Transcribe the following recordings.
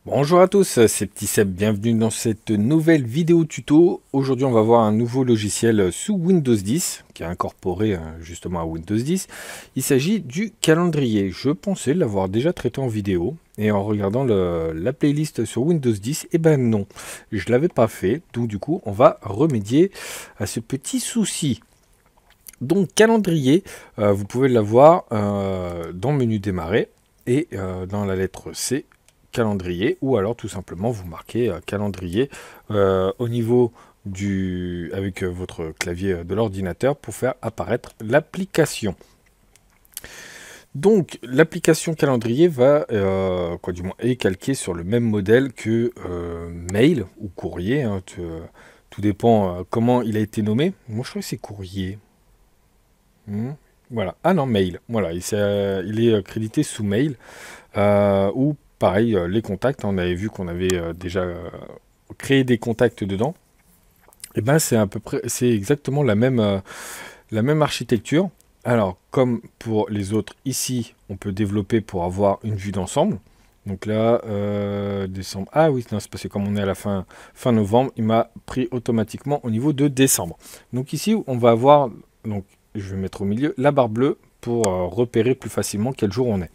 Bonjour à tous, c'est Petit Seb, bienvenue dans cette nouvelle vidéo tuto. Aujourd'hui on va voir un nouveau logiciel sous Windows 10 qui est incorporé justement à Windows 10. Il s'agit du calendrier. Je pensais l'avoir déjà traité en vidéo et en regardant la playlist sur Windows 10, eh ben non, je ne l'avais pas fait. Donc du coup on va remédier à ce petit souci. Donc calendrier, vous pouvez l'avoir dans le menu démarrer et dans la lettre C calendrier, ou alors tout simplement vous marquez calendrier au niveau avec votre clavier de l'ordinateur pour faire apparaître l'application. Donc l'application calendrier va, du moins, est calquée sur le même modèle que mail ou courrier, hein, tout dépend comment il a été nommé. Moi je crois que c'est courrier. Voilà. Ah non, mail. Voilà, il est crédité sous mail. Ou pareil, les contacts. On avait vu qu'on avait déjà créé des contacts dedans. Et ben c'est à peu près, c'est exactement la même architecture. Alors, comme pour les autres, ici, on peut développer pour avoir une vue d'ensemble. Donc là, décembre. Ah oui, non, c'est parce que comme on est à la fin novembre, il m'a pris automatiquement au niveau de décembre. Donc ici, on va avoir, donc je vais mettre au milieu la barre bleue pour repérer plus facilement quel jour on est.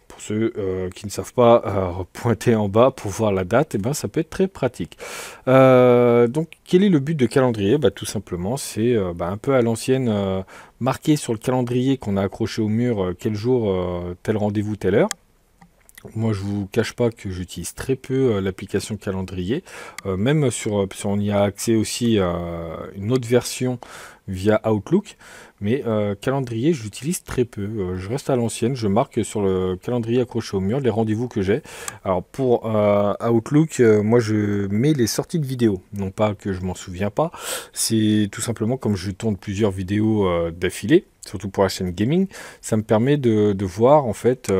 Pour ceux qui ne savent pas pointer en bas pour voir la date, eh ben, ça peut être très pratique. Donc, quel est le but de calendrier? Bah, tout simplement, c'est un peu à l'ancienne, marquer sur le calendrier qu'on a accroché au mur quel jour, tel rendez-vous, telle heure. Moi, je vous cache pas que j'utilise très peu l'application calendrier. Même si on y a accès aussi à une autre version via Outlook. Mais calendrier, je l'utilise très peu. Je reste à l'ancienne. Je marque sur le calendrier accroché au mur les rendez-vous que j'ai. Alors pour Outlook, moi je mets les sorties de vidéos. Non pas que je m'en souviens pas. C'est tout simplement comme je tourne plusieurs vidéos d'affilée, surtout pour la chaîne gaming, ça me permet de voir en fait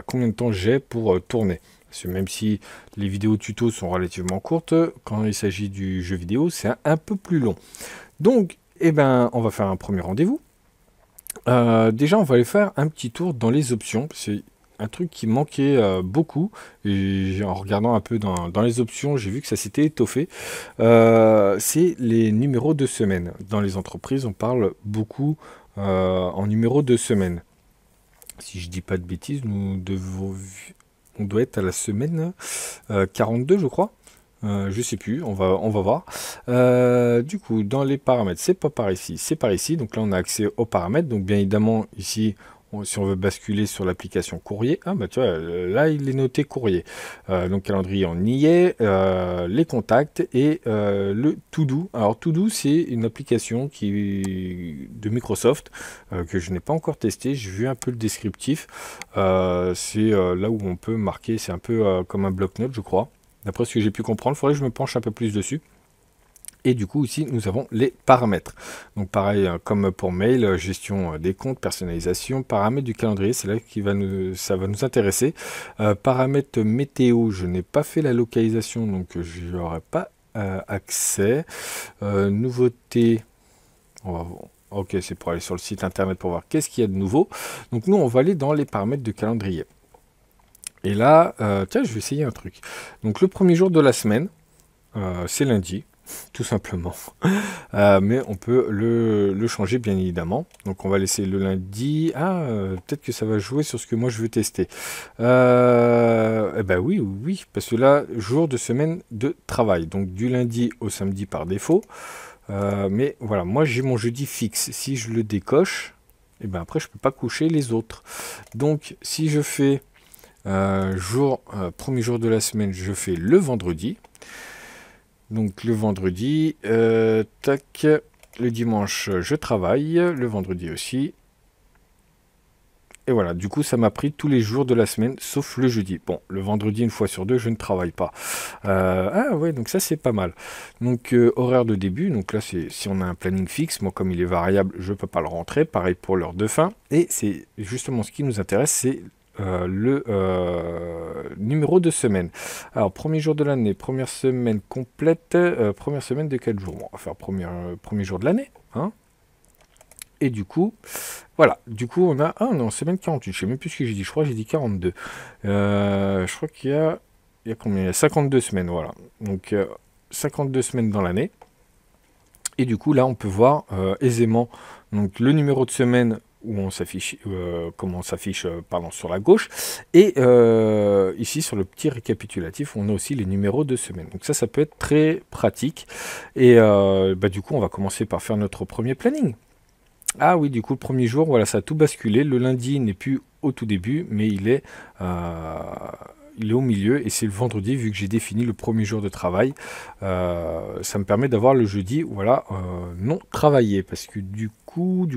combien de temps j'ai pour tourner. Parce que même si les vidéos tuto sont relativement courtes, quand il s'agit du jeu vidéo, c'est un peu plus long. Donc, eh ben, on va faire un premier rendez-vous. Déjà, on va aller faire un petit tour dans les options. C'est un truc qui manquait beaucoup. Et en regardant un peu dans les options, j'ai vu que ça s'était étoffé. C'est les numéros de semaine. Dans les entreprises, on parle beaucoup en numéros de semaine. Si je dis pas de bêtises, on doit être à la semaine 42, je crois. Je sais plus, on va voir. Du coup, dans les paramètres, c'est pas par ici, c'est par ici. Donc là, on a accès aux paramètres. Donc bien évidemment, ici, si on veut basculer sur l'application courrier, ah bah tu vois, là, il est noté courrier. Donc calendrier, on y est. Les contacts et le To-Do. Alors To-Do, c'est une application de Microsoft que je n'ai pas encore testé. J'ai vu un peu le descriptif. C'est là où on peut marquer, c'est un peu comme un bloc-notes, je crois. D'après ce que j'ai pu comprendre, il faudrait que je me penche un peu plus dessus. Et du coup, ici, nous avons les paramètres. Donc pareil, comme pour mail, gestion des comptes, personnalisation, paramètres du calendrier, c'est là ça va nous intéresser. Paramètres météo, je n'ai pas fait la localisation, donc je n'aurai pas accès. Nouveauté, on va voir. Ok, c'est pour aller sur le site internet pour voir qu'est-ce qu'il y a de nouveau. Donc nous, on va aller dans les paramètres de calendrier. Et là, tiens, je vais essayer un truc. Donc le premier jour de la semaine, c'est lundi, tout simplement. Mais on peut le changer, bien évidemment. Donc on va laisser le lundi. Ah, peut-être que ça va jouer sur ce que moi je veux tester. Eh ben oui, oui, parce que là, jour de semaine de travail. Donc du lundi au samedi par défaut. Mais voilà, moi j'ai mon jeudi fixe. Si je le décoche, et ben après je peux pas coucher les autres. Donc si je fais premier jour de la semaine, je fais le vendredi. Donc le vendredi, tac, le dimanche, je travaille, le vendredi aussi. Et voilà, du coup, ça m'a pris tous les jours de la semaine, sauf le jeudi. Bon, le vendredi, une fois sur deux, je ne travaille pas. Ah ouais, donc ça, c'est pas mal. Donc, horaire de début, donc là, c'est si on a un planning fixe, moi, comme il est variable, je ne peux pas le rentrer. Pareil pour l'heure de fin. Et c'est justement ce qui nous intéresse, c'est le numéro de semaine. Alors, premier jour de l'année, première semaine complète, première semaine de 4 jours. Bon, on va faire premier jour de l'année, hein. Et du coup, voilà, du coup on a... Ah non, semaine 48, je sais même plus ce que j'ai dit, je crois que j'ai dit 42. Je crois qu'il y a... il y a combien? Il y a 52 semaines, voilà. Donc 52 semaines dans l'année. Et du coup, là, on peut voir aisément donc, le numéro de semaine où on s'affiche, comment on s'affiche, pardon, sur la gauche. Et ici, sur le petit récapitulatif, on a aussi les numéros de semaine. Donc ça peut être très pratique. Et du coup, on va commencer par faire notre premier planning. Ah oui, du coup, le premier jour, voilà, ça a tout basculé. Le lundi n'est plus au tout début, mais il est au milieu. Et c'est le vendredi, vu que j'ai défini le premier jour de travail. Ça me permet d'avoir le jeudi, voilà, non travaillé. Parce que du coup,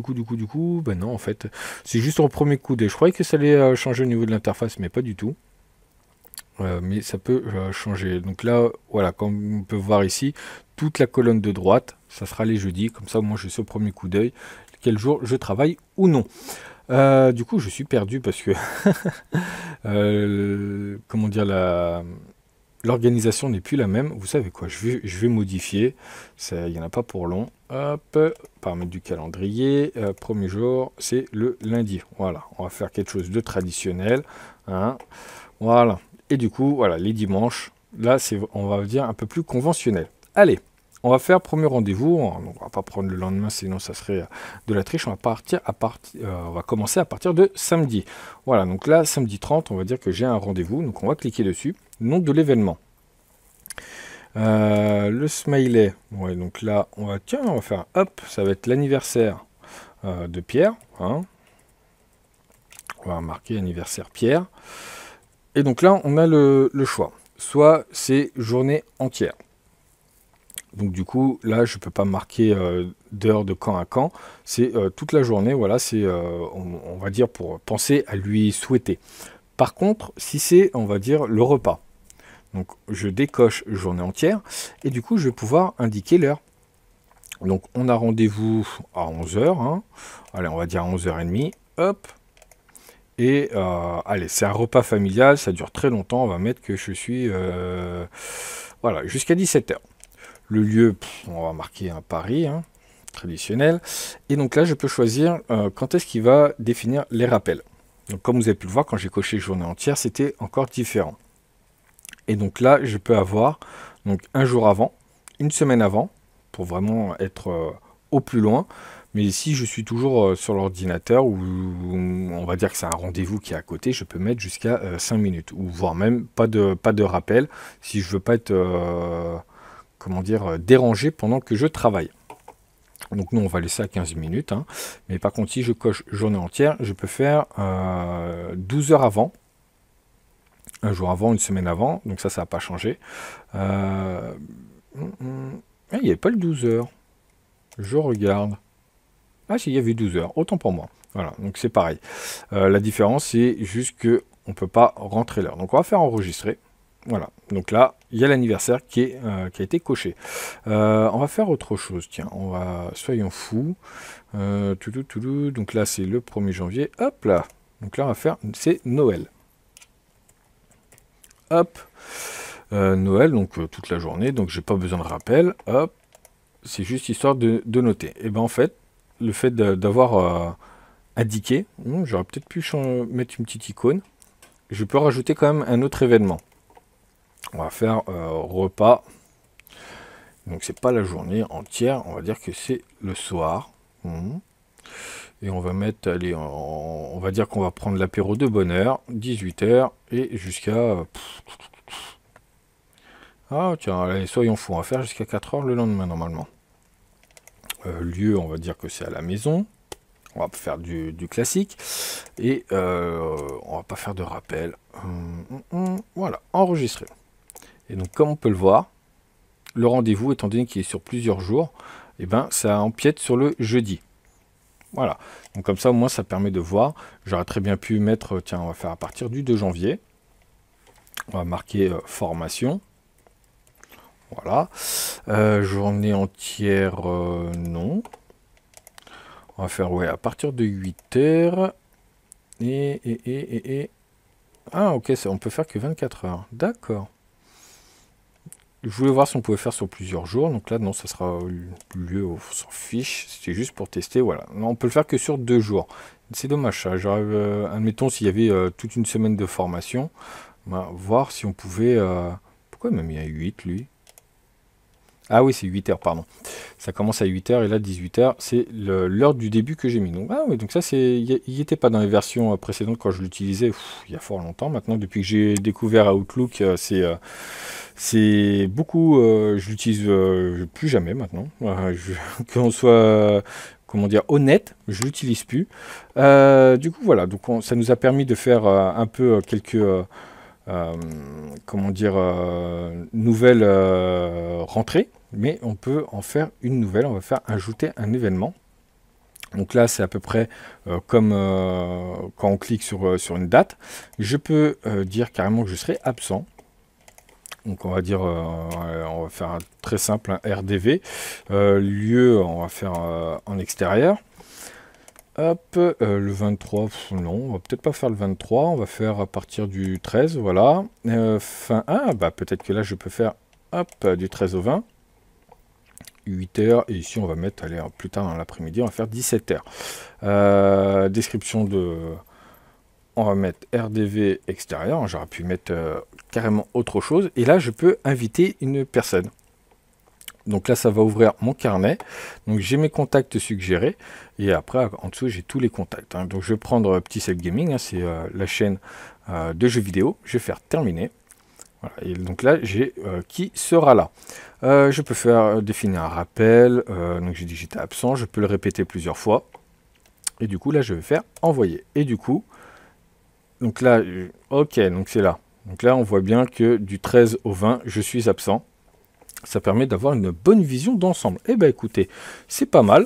ben non, en fait, c'est juste en premier coup d'œil. Je croyais que ça allait changer au niveau de l'interface, mais pas du tout. Mais ça peut changer. Donc là, voilà, comme on peut voir ici, toute la colonne de droite, ça sera les jeudis. Comme ça, moi, je sais au premier coup d'œil quel jour je travaille ou non. Du coup, je suis perdu parce que, comment dire, l'organisation n'est plus la même. Vous savez quoi, je vais modifier. Il n'y en a pas pour long. Hop, paramètres du calendrier. Premier jour, c'est le lundi. Voilà, on va faire quelque chose de traditionnel. Hein. Voilà. Et du coup, voilà, les dimanches, là, on va dire, un peu plus conventionnel. Allez, on va faire premier rendez-vous. On va pas prendre le lendemain, sinon ça serait de la triche. On va commencer à partir de samedi. Voilà, donc là, samedi 30, on va dire que j'ai un rendez-vous. Donc on va cliquer dessus. Nom de l'événement. Le smiley. Ouais, donc là, on va faire, hop, ça va être l'anniversaire de Pierre. Hein. On va marquer anniversaire Pierre. Et donc là, on a le choix. Soit c'est journée entière. Donc du coup, là, je ne peux pas marquer d'heure de quand à quand. C'est toute la journée, voilà, c'est, on va dire, pour penser à lui souhaiter. Par contre, si c'est, on va dire, le repas. Donc je décoche journée entière. Et du coup, je vais pouvoir indiquer l'heure. Donc on a rendez-vous à 11 h. Hein. Allez, on va dire à 11h30. Hop. Et allez, c'est un repas familial, ça dure très longtemps. On va mettre que je suis voilà, jusqu'à 17 h. Le lieu, on va marquer un Paris, hein, traditionnel. Et donc là, je peux choisir quand est-ce qu'il va définir les rappels. Donc comme vous avez pu le voir, quand j'ai coché journée entière, c'était encore différent. Et donc là, je peux avoir donc, un jour avant, une semaine avant, pour vraiment être au plus loin. Mais si je suis toujours sur l'ordinateur, ou on va dire que c'est un rendez-vous qui est à côté, je peux mettre jusqu'à 5 minutes, ou voire même pas de rappel, si je veux pas être comment dire, dérangé pendant que je travaille. Donc nous, on va laisser à 15 minutes. Hein. Mais par contre, si je coche journée entière, je peux faire 12 heures avant. Un jour avant, une semaine avant. Donc ça n'a pas changé. Il n'y avait pas le 12 heures. Je regarde. Ah si, il y avait 12 heures. Autant pour moi. Voilà, donc c'est pareil. La différence, c'est juste qu'on ne peut pas rentrer l'heure. Donc on va faire enregistrer. Voilà, donc là, il y a l'anniversaire qui a été coché. On va faire autre chose, tiens, soyons fous. Donc là, c'est le 1er janvier. Hop là, donc là, on va faire, c'est Noël. Hop, Noël, donc toute la journée, donc j'ai pas besoin de rappel. Hop, c'est juste histoire de noter. Et ben en fait, le fait d'avoir indiqué, j'aurais peut-être pu mettre une petite icône. Je peux rajouter quand même un autre événement. On va faire repas. Donc c'est pas la journée entière, on va dire que c'est le soir. Et on va mettre, allez, on va dire qu'on va prendre l'apéro de bonne heure, 18 h et jusqu'à... Ah tiens, allez, soyons fous, on va faire jusqu'à 4 h le lendemain normalement. Lieu, on va dire que c'est à la maison. On va faire du classique. Et on va pas faire de rappel. Voilà, enregistrer. Et donc, comme on peut le voir, le rendez-vous, étant donné qu'il est sur plusieurs jours, et ben, ça empiète sur le jeudi. Voilà. Donc, comme ça, au moins, ça permet de voir. J'aurais très bien pu mettre, tiens, on va faire à partir du 2 janvier. On va marquer formation. Voilà. Journée entière, non. On va faire, ouais, à partir de 8 h. Ah, ok, on peut faire que 24 heures. D'accord. Je voulais voir si on pouvait faire sur plusieurs jours. Donc là, non, ça sera lieu, on s'en fiche. C'était juste pour tester. Voilà. Non, on peut le faire que sur 2 jours. C'est dommage ça. Admettons s'il y avait toute une semaine de formation. Voilà, voir si on pouvait... Pourquoi il m'a mis à 8 lui? Ah oui, c'est 8 heures, pardon. Ça commence à 8 heures et là 18 heures, c'est l'heure du début que j'ai mis. Donc, ah oui, donc ça, il n'y était pas dans les versions précédentes quand je l'utilisais il y a fort longtemps. Maintenant, depuis que j'ai découvert Outlook, c'est beaucoup, je l'utilise plus jamais maintenant. Qu'on soit, comment dire, honnête, je l'utilise plus. Du coup, voilà, donc ça nous a permis de faire un peu quelques... comment dire, nouvelle rentrée, mais on peut en faire une nouvelle, on va faire ajouter un événement. Donc là, c'est à peu près comme quand on clique sur une date. Je peux dire carrément que je serai absent. Donc on va dire, on va faire un très simple, un RDV. Lieu, on va faire en extérieur. Hop, le 23, non, on va peut-être pas faire le 23, on va faire à partir du 13, voilà. Fin 1, bah peut-être que là je peux faire, hop, du 13 au 20, 8 heures, et ici on va mettre, allez, plus tard dans l'après-midi, on va faire 17 heures. Description de... On va mettre RDV extérieur, j'aurais pu mettre carrément autre chose, et là je peux inviter une personne. Donc là, ça va ouvrir mon carnet. Donc j'ai mes contacts suggérés. Et après, en dessous, j'ai tous les contacts. Hein. Donc je vais prendre Petit Self Gaming. Hein, c'est la chaîne de jeux vidéo. Je vais faire terminer. Voilà. Et donc là, j'ai qui sera là. Je peux faire définir un rappel. Donc j'ai dit que j'étais absent. Je peux le répéter plusieurs fois. Et du coup, là, je vais faire envoyer. Et du coup, donc là, ok, donc c'est là. Donc là, on voit bien que du 13 au 20, je suis absent. Ça permet d'avoir une bonne vision d'ensemble. Eh bien, écoutez, c'est pas mal.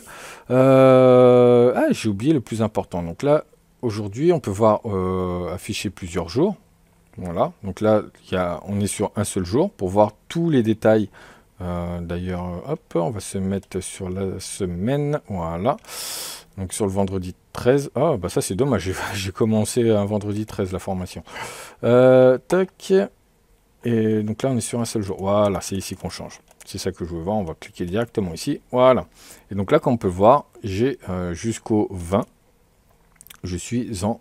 Ah, j'ai oublié le plus important. Donc là, aujourd'hui, on peut voir afficher plusieurs jours. Voilà. Donc là, on est sur un seul jour pour voir tous les détails. D'ailleurs, hop, on va se mettre sur la semaine. Voilà. Donc sur le vendredi 13. Ah, bah ça, c'est dommage. J'ai commencé un vendredi 13, la formation. Tac. Et donc là, on est sur un seul jour. Voilà, c'est ici qu'on change. C'est ça que je veux voir. On va cliquer directement ici. Voilà. Et donc là, comme on peut voir, j'ai jusqu'au 20. Je suis en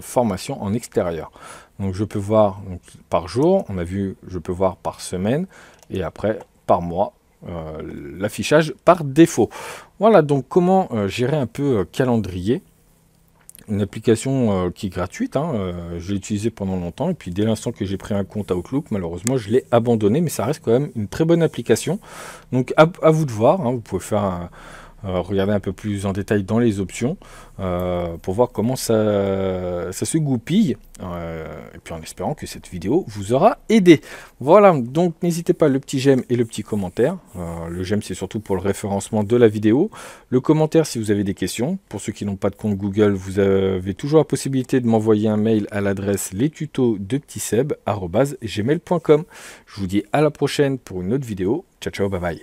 formation en extérieur. Donc je peux voir donc, par jour. On a vu, je peux voir par semaine. Et après, par mois. L'affichage par défaut. Voilà, donc comment gérer un peu calendrier. Une application qui est gratuite, hein, je l'ai utilisée pendant longtemps, et puis dès l'instant que j'ai pris un compte Outlook, malheureusement, je l'ai abandonné, mais ça reste quand même une très bonne application. Donc à vous de voir, hein, vous pouvez faire regarder un peu plus en détail dans les options, pour voir comment ça se goupille, et puis en espérant que cette vidéo vous aura aidé. Voilà, donc n'hésitez pas, le petit j'aime et le petit commentaire. Le j'aime, c'est surtout pour le référencement de la vidéo. Le commentaire, si vous avez des questions. Pour ceux qui n'ont pas de compte Google, vous avez toujours la possibilité de m'envoyer un mail à l'adresse lestutos.gmail.com. Je vous dis à la prochaine pour une autre vidéo. Ciao, ciao, bye bye.